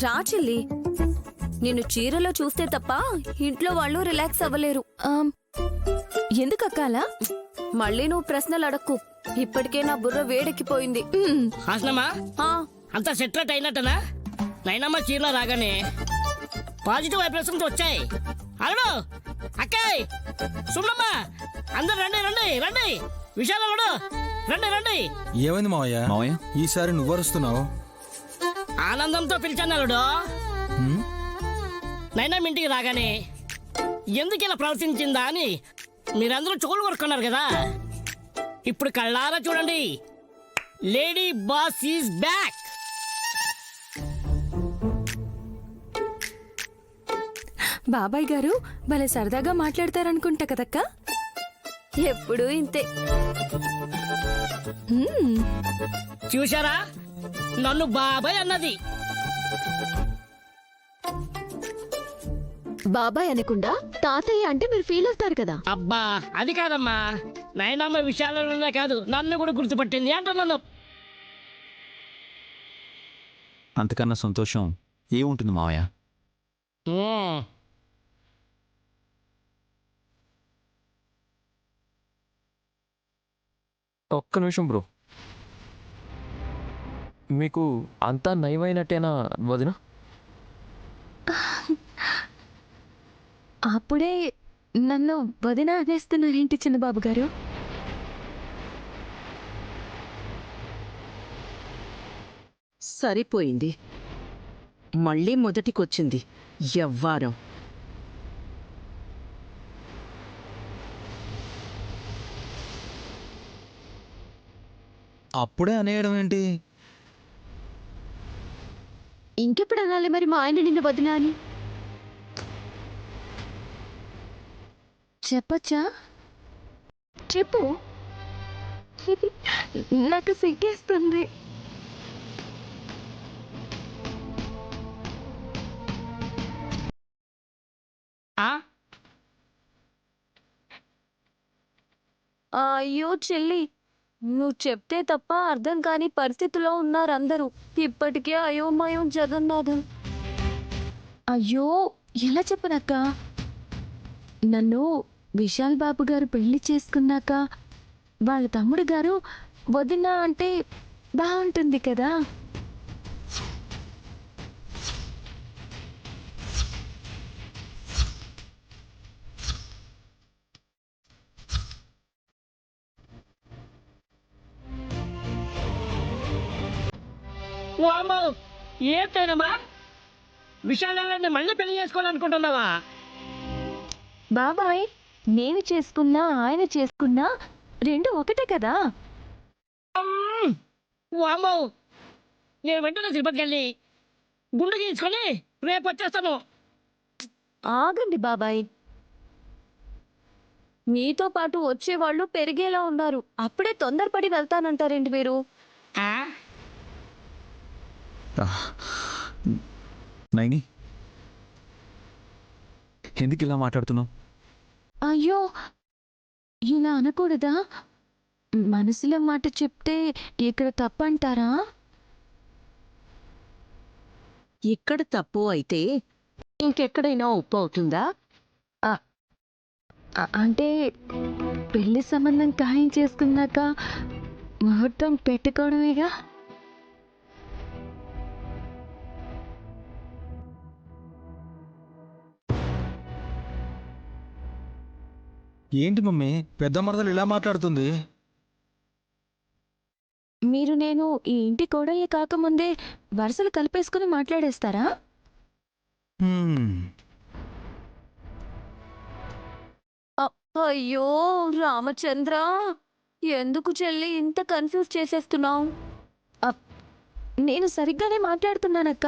రా చెల్లి. నిన్ను చీరలో చూస్తే తప్ప ఇంట్లో వాళ్ళు రిలాక్స్ అవ్వలేరు. ఎందుకక్క అలా? మళ్ళీ నువ్వు ప్రశ్నలు అడక్కు. ఇప్పటికే నా బుర్ర వేడెక్కిపోయింది. హాస్నమ్మా అంత సెట్లెట్ అయినట్టనా? నైనమ్మ చీరలో రాగానే పాజిటివ్ వైబ్రేషన్స్ వచ్చాయి. అల్లుడు, అక్కాయ్, సుమ్మమ్మ, అందరు రండి రండి రండి. విశాలుడు రండి రండి. ఏమైంది మావయ్య? ఈసారి నువ్వరుస్తున్నావు? ఆనందంతో పిలిచాను అల్లుడు. నైనమ్మ ఇంటికి రాగానే ఎందుకు ఇలా ప్రవర్తించిందా అని మీరందరూ చెవులు కొరుకున్నారు కదా. ఇప్పుడు కళ్ళారా చూడండి, లేడీ బాస్ ఈజ్ బ్యాక్. బాబాయ్ గారు భలే సరదాగా మాట్లాడతారనుకుంటా కదక్క. ఎప్పుడు ఇంతే. చూశారా, నన్ను బాబాయ్ అన్నది. బాబాయ్ అనకుండా తాతయ్య అంటే మీరు ఫీల్ అవుతారు కదా. అబ్బా అది కాదమ్మా, నైనమ్మ విషయాలలోనే కాదు నన్ను కూడా గుర్తుపట్టింది అంటున్నాను. అంతకన్నా సంతోషం ఏముంటుంది మావయ్య? ఒక్క నిమిషం బ్రో, మీకు అంతా నయమైనట్టేనా వదిన? అప్పుడే నన్ను వదిన అనేస్తున్నారేంటి చిన్నబాబు గారు? సరిపోయింది, మళ్ళీ మొదటికొచ్చింది యవ్వారం. అప్పుడే అనేయడం ఏంటి? ఇంకెప్పుడు అనాలి మరి మా ఆయన నిన్ను వదినా అని? చెప్పచ్చా? చెప్పు. నాకు సిగ్గేస్తుంది. అయ్యో చెల్లి, నువ్వు చెప్తే తప్ప అర్థం కాని పరిస్థితిలో ఉన్నారు అందరూ. ఇప్పటికే అయోమయం జగన్నాథం. అయ్యో ఎలా చెప్పనక్క? నన్ను విశాల్ బాబు గారు పెళ్లి చేసుకున్నాక వాళ్ళ తమ్ముడు గారు వదినా అంటే బాగుంటుంది కదా. ఏంటేనమ్మా, విశాలని మళ్ళీ పెళ్లి చేసుకోవాలనుకుంటున్నావా? బాబాయ్, నేను చేసుకున్నా ఆయన చేసుకున్నా రెండు ఒకటే కదా. వామ్మో, నేను వెంటనే తిరుపతికి వెళ్ళి గుండు గీయించుకొని రేపు వచ్చేస్తాను. ఆగండి బాబాయ్, మీతో పాటు వచ్చేవాళ్ళు పెరిగేలా ఉన్నారు. అప్పుడే తొందరపడి వెళ్తానంటారేంటి మీరు? నైని, ఎందుకు ఇలా మాట్లాడుతున్నావు? అయ్యో ఇలా అనకూడదా? మనసులో మాట చెప్తే ఇక్కడ తప్పంటారా? ఇక్కడ తప్పు అయితే ఇంకెక్కడైనా ఉప్పు అవుతుందా? అంటే పెళ్లి సంబంధం ఖాయం చేసుకున్నాక ముహూర్తం పెట్టుకోవడమేగా. ఏంటి మమ్మీ, పెద్ద మరదలు ఇలా మాట్లాడుతుంది? మీరు నేను ఈ ఇంటి కోడయ్య కాకముందే వరుసలు కలిపేసుకుని మాట్లాడేస్తారా? అయ్యో రామచంద్ర, ఎందుకు చెల్లి ఇంత కన్ఫ్యూజ్ చేసేస్తున్నావు? నేను సరిగ్గానే మాట్లాడుతున్నానక్క.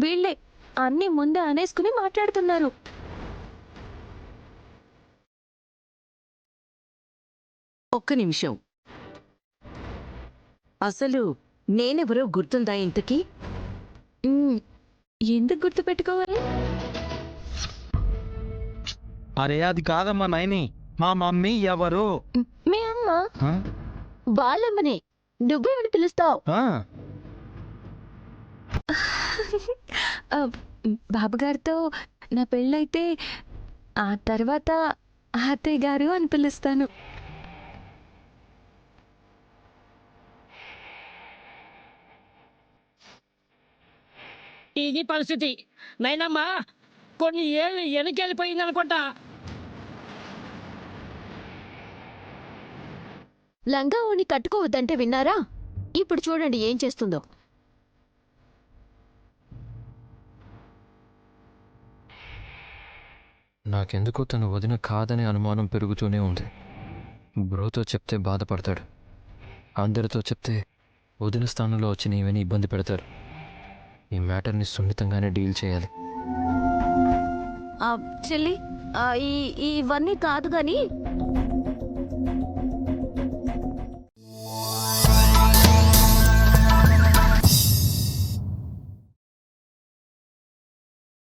వీళ్ళే అన్ని ముందే అనేసుకుని మాట్లాడుతున్నారు. ఒక్క నిమిషం, అసలు నేనెవరో గుర్తుందా ఇంతకీ? ఎందుకు గుర్తు పెట్టుకోవాలి? అరే అది కాదమ్మా నైని, మా మమ్మీ ఎవరు? మీ అమ్మ. వాళ్ళమ్మనే. నువ్వేమని పిలుస్తావు? ఆ, బాబుగారితో నా పెళ్ళైతే ఆ తర్వాత అత్తయ్య గారు అని పిలుస్తాను. ఇది పరిస్థితి. నైనమ్మా కొన్ని ఏళ్ళు వెనకెళ్ళిపోయింది అనుకుంటా. లంగా ఓని కట్టుకోవద్దంటే విన్నారా? ఇప్పుడు చూడండి ఏం చేస్తుందో. నాకెందుకో తను వదిన కాదనే అనుమానం పెరుగుతూనే ఉంది. బ్రోతో చెప్తే బాధపడతాడు, అందరితో చెప్తే వదిన స్థానంలో వచ్చి నీవని ఇబ్బంది పెడతారు. ఈ మ్యాటర్ని సున్నితంగానే డీల్ చేయాలి. చెల్లి ఇవన్నీ కాదు గాని